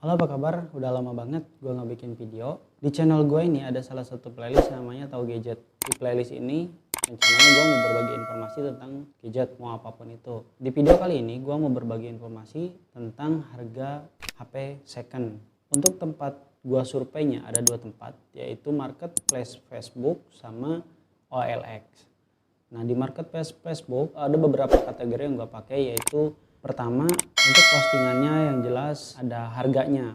Halo, apa kabar? Udah lama banget gue nggak bikin video. Di channel gue ini ada salah satu playlist namanya Tahu Gadget. Di playlist ini rencananya gue mau berbagi informasi tentang gadget, mau apapun itu. Di video kali ini gue mau berbagi informasi tentang harga HP second. Untuk tempat gue surveinya ada dua tempat, yaitu Marketplace Facebook sama OLX. Nah, di Marketplace Facebook ada beberapa kategori yang gue pakai, yaitu pertama, untuk postingannya yang jelas ada harganya.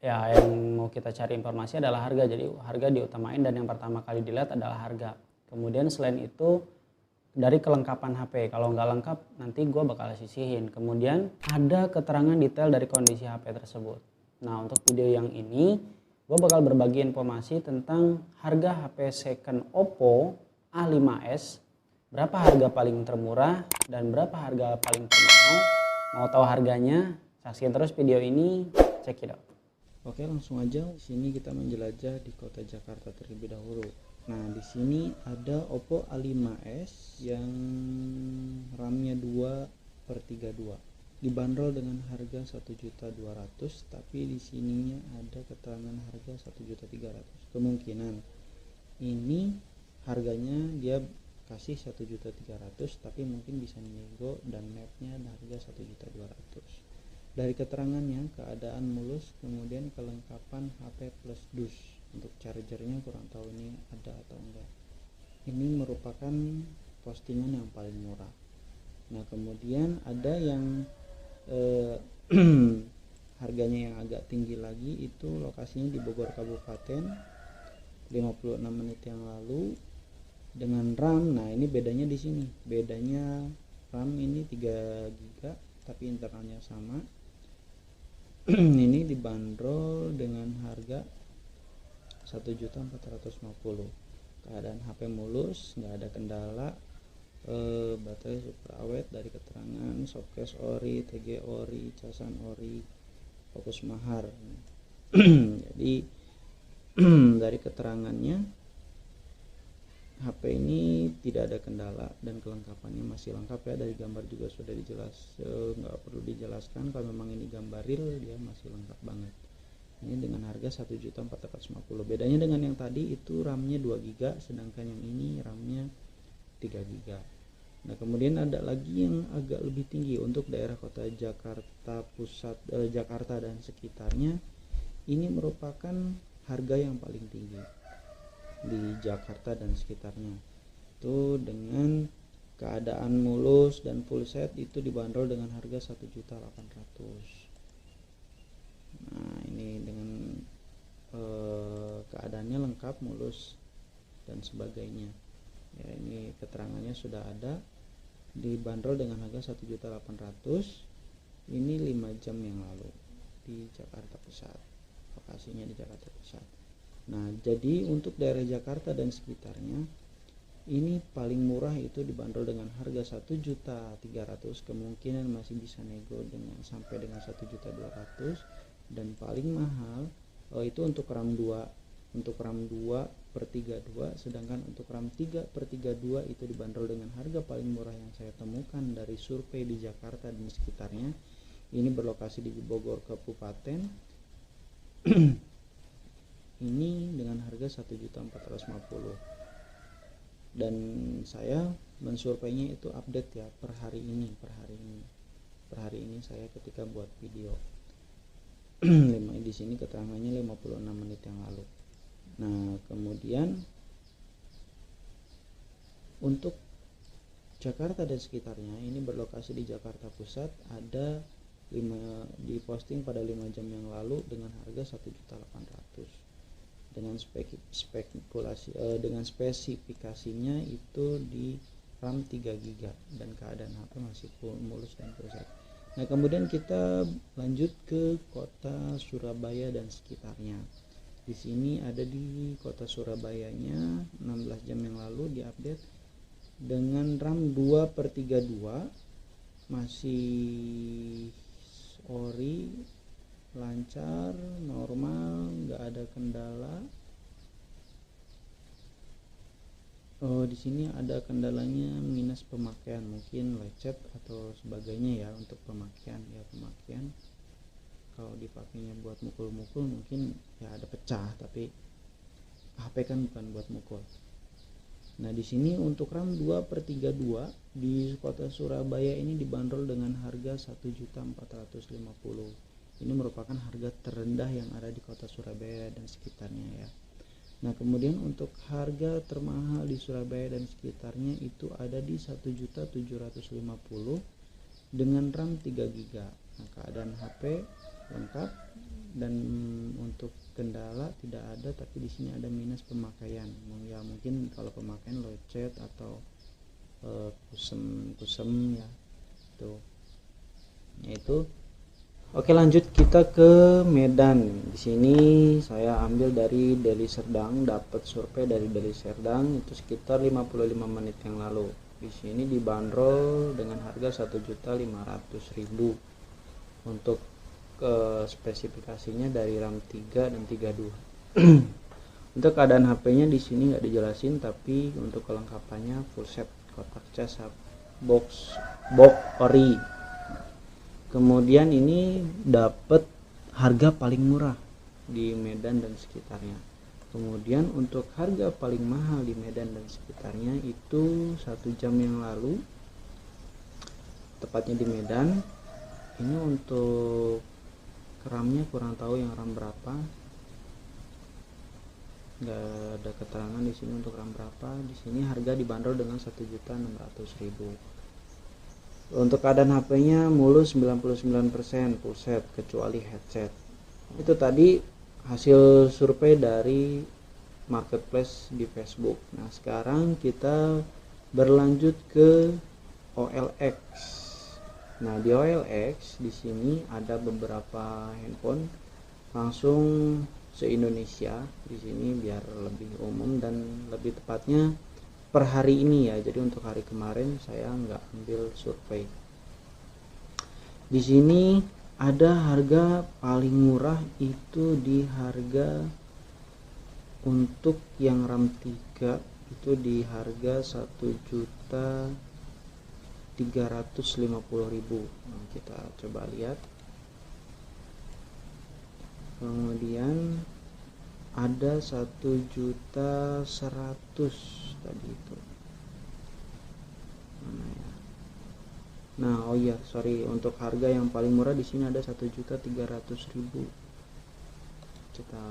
Ya, yang mau kita cari informasi adalah harga, jadi harga diutamain dan yang pertama kali dilihat adalah harga. Kemudian selain itu dari kelengkapan HP, kalau nggak lengkap nanti gue bakal sisihin. Kemudian ada keterangan detail dari kondisi HP tersebut. Nah, untuk video yang ini gue bakal berbagi informasi tentang harga HP second Oppo A5s, berapa harga paling termurah dan berapa harga paling termahal. Mau tahu harganya? Saksikan terus video ini, check it out. Oke, langsung aja. Di sini kita menjelajah di kota Jakarta terlebih dahulu. Nah, di sini ada Oppo A5s yang RAM-nya 2/32. Dibanderol dengan harga 1.200.000, tapi di sininya ada keterangan harga 1.300.000. Kemungkinan ini harganya dia kasih 1.300.000, tapi mungkin bisa nego dan netnya harga 1.200.000. Dari keterangannya keadaan mulus, kemudian kelengkapan HP plus dus. Untuk chargernya kurang tahu ini ada atau enggak. Ini merupakan postingan yang paling murah. Nah, kemudian ada yang harganya yang agak tinggi lagi, itu lokasinya di Bogor Kabupaten, 56 menit yang lalu, dengan RAM. Nah, ini bedanya di sini. Bedanya RAM ini 3 GB tapi internalnya sama. Ini dibanderol dengan harga 1.450.000. Keadaan HP mulus, nggak ada kendala. Baterai super awet dari keterangan, softcase ori, TG ori, casan ori, fokus mahar. Jadi dari keterangannya HP ini tidak ada kendala dan kelengkapannya masih lengkap ya. Dari gambar juga sudah nggak perlu dijelaskan. Kalau memang ini gambar real, dia masih lengkap banget. Ini dengan harga 1.450.000. Bedanya dengan yang tadi itu RAM-nya 2 GB, sedangkan yang ini RAM-nya 3 GB. Nah, kemudian ada lagi yang agak lebih tinggi untuk daerah kota Jakarta Pusat, Jakarta dan sekitarnya. Ini merupakan harga yang paling tinggi di Jakarta dan sekitarnya. Itu dengan keadaan mulus dan full set itu dibanderol dengan harga 1.800.000. Nah, ini dengan keadaannya lengkap, mulus dan sebagainya. Ya, ini keterangannya sudah ada. Dibanderol dengan harga 1.800.000. Ini 5 jam yang lalu di Jakarta Pusat. Lokasinya di Jakarta Pusat. Nah, jadi untuk daerah Jakarta dan sekitarnya ini paling murah itu dibanderol dengan harga 1.300.000. Kemungkinan masih bisa nego dengan sampai dengan 1.200.000. Dan paling mahal itu untuk RAM 2, untuk RAM 2/32, sedangkan untuk RAM 3/32 itu dibanderol dengan harga paling murah yang saya temukan dari survei di Jakarta dan sekitarnya. Ini berlokasi di Bogor Kabupaten. Ini dengan harga 1.450.000. Dan saya mensurveinya itu update ya per hari ini. Per hari ini saya ketika buat video. Di sini keterangannya 56 menit yang lalu. Nah, kemudian untuk Jakarta dan sekitarnya ini berlokasi di Jakarta Pusat, ada diposting pada 5 jam yang lalu dengan harga 1.800.000. Dengan dengan spesifikasinya itu di RAM 3 GB dan keadaan HP masih mulus dan full set. Nah, kemudian kita lanjut ke kota Surabaya dan sekitarnya. Di sini ada di kota Surabayanya 16 jam yang lalu diupdate dengan RAM 2/32, masih ori, lancar, normal, nggak ada kendala. Di sini ada kendalanya minus pemakaian, mungkin lecet atau sebagainya ya untuk pemakaian. kalau dipakainya buat mukul-mukul mungkin ya ada pecah, tapi HP kan bukan buat mukul. Nah di sini untuk RAM 2/32 di kota Surabaya ini dibanderol dengan harga 1.450.000. Ini merupakan harga terendah yang ada di kota Surabaya dan sekitarnya ya. Nah kemudian untuk harga termahal di Surabaya dan sekitarnya itu ada di 1.750.000 dengan RAM 3GB. Nah keadaan HP lengkap dan untuk kendala tidak ada, tapi di sini ada minus pemakaian. Ya mungkin kalau pemakaian lecet atau kusem ya tuh. Yaitu oke, lanjut kita ke Medan. Di sini saya ambil dari Deli Serdang, dapat survei dari Deli Serdang itu sekitar 55 menit yang lalu. Di sini dibanderol dengan harga 1.500.000 untuk spesifikasinya dari RAM 3 dan 32. Untuk keadaan HP-nya di sini nggak dijelasin, tapi untuk kelengkapannya full set, kotak cas, box ori. Kemudian ini dapat harga paling murah di Medan dan sekitarnya. Kemudian untuk harga paling mahal di Medan dan sekitarnya itu 1 jam yang lalu, tepatnya di Medan. Ini untuk RAM-nya kurang tahu yang RAM berapa, nggak ada keterangan di sini untuk RAM berapa. Di sini harga dibanderol dengan 1.600.000. Untuk keadaan HP-nya mulus 99% full set kecuali headset. Itu tadi hasil survei dari marketplace di Facebook. Nah sekarang kita berlanjut ke OLX. Nah di OLX di sini ada beberapa handphone langsung se-Indonesia di sini biar lebih umum dan lebih tepatnya per hari ini ya. Jadi untuk hari kemarin saya nggak ambil survei. Di sini ada harga paling murah itu di harga untuk yang RAM 3 itu di harga 1.350.000. Nah, kita coba lihat. Kemudian ada 1.100.000 tadi itu. Mana ya? Nah, oh iya, sorry, untuk harga yang paling murah di sini ada 1.300.000. Kita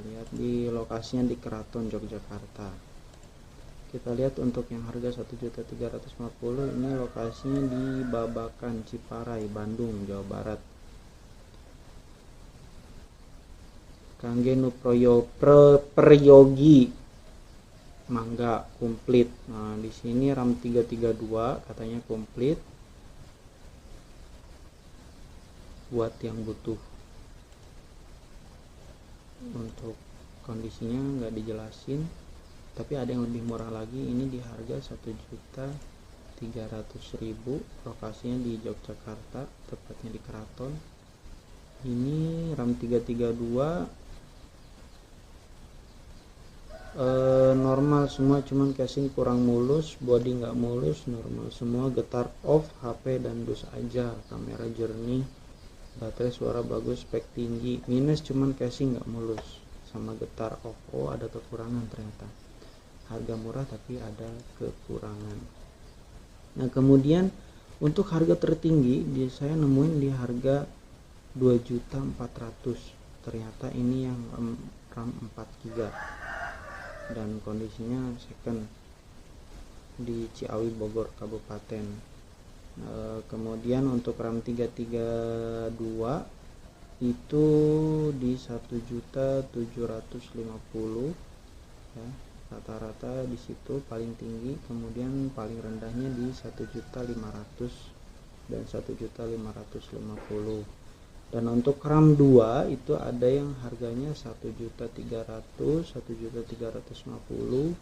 lihat di lokasinya di Keraton Yogyakarta. Kita lihat untuk yang harga 1.350.000 ini lokasinya di Babakan, Ciparai, Bandung, Jawa Barat. Kangge Peryogi Mangga komplit. Nah, di sini RAM 332 katanya komplit buat yang butuh. Untuk kondisinya nggak dijelasin, tapi ada yang lebih murah lagi. Ini di harga 1.300.000, lokasinya di Yogyakarta, tepatnya di Keraton. Ini RAM 332 normal semua, cuman casing kurang mulus, body nggak mulus, normal semua, getar off, HP dan dus aja, kamera jernih, baterai suara bagus, spek tinggi. Minus cuman casing nggak mulus sama getar off. Oh, ada kekurangan ternyata. Harga murah tapi ada kekurangan. Nah kemudian untuk harga tertinggi saya nemuin di harga 2.400.000. ternyata ini yang RAM 4GB dan kondisinya second di Ciawi, Bogor, Kabupaten. Kemudian untuk RAM 332 itu di 1.750.000 ya, rata-rata di situ paling tinggi. Kemudian paling rendahnya di 1.500.000 dan 1.550.000. Dan untuk RAM 2 itu ada yang harganya 1.300.000, 1.350.000,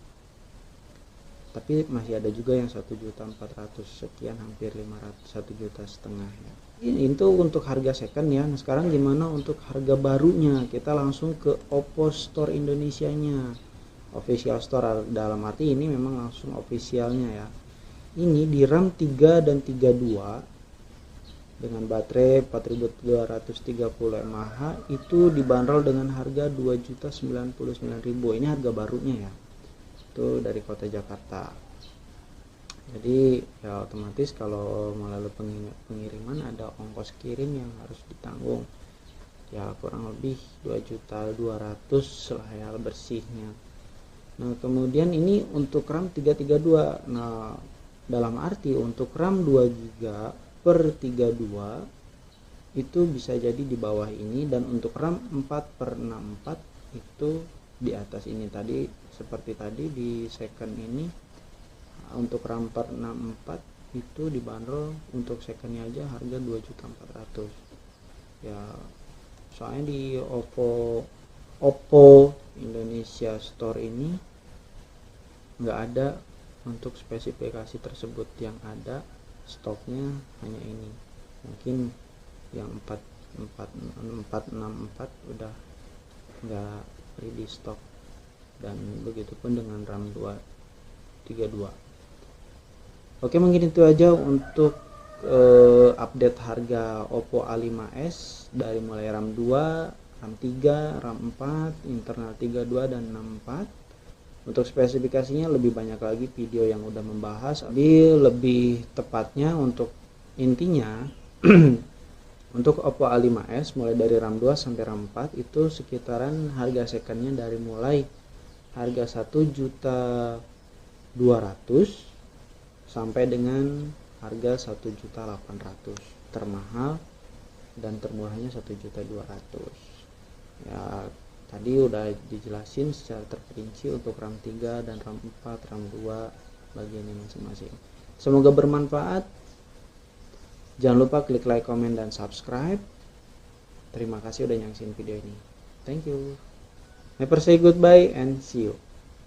tapi masih ada juga yang 1.400.000 sekian, hampir 1,5 juta ya. Ini itu untuk harga second ya. Nah, sekarang gimana untuk harga barunya? Kita langsung ke Oppo Store Indonesianya, official store, dalam arti ini memang langsung officialnya ya. Ini di RAM 3 dan 32 dengan baterai 4230 mAh itu dibanderol dengan harga 2.099.000. Ini harga barunya ya, itu dari kota Jakarta. Jadi ya otomatis kalau melalui pengiriman ada ongkos kirim yang harus ditanggung, ya kurang lebih 2.200.000 lah ya bersihnya. Nah kemudian ini untuk RAM 332. Nah dalam arti untuk RAM 2 GB per 32 itu bisa jadi di bawah ini, dan untuk RAM 4/64 itu di atas ini. Tadi seperti tadi di second ini untuk RAM 4/64 itu dibanderol untuk secondnya aja harga 2.400.000 ya. Soalnya di Oppo Indonesia Store ini nggak ada untuk spesifikasi tersebut, yang ada stoknya hanya ini. Mungkin yang 4/64 udah nggak ready stock, dan begitupun dengan RAM 232. Oke, mungkin itu aja untuk update harga Oppo A5s dari mulai RAM 2, RAM 3, RAM 4, internal 32 dan 64. Untuk spesifikasinya lebih banyak lagi video yang udah membahas, lebih tepatnya untuk intinya untuk Oppo A5s mulai dari RAM 2 sampai RAM 4 itu sekitaran harga secondnya dari mulai harga 1.200.000 sampai dengan harga 1.800.000. Termahal dan termurahnya 1.200.000 ya. Tadi udah dijelasin secara terperinci untuk RAM 3 dan RAM 4, RAM 2 bagiannya masing-masing. Semoga bermanfaat. Jangan lupa klik like, comment, dan subscribe. Terima kasih udah nyaksin video ini. Thank you. Never say goodbye and see you.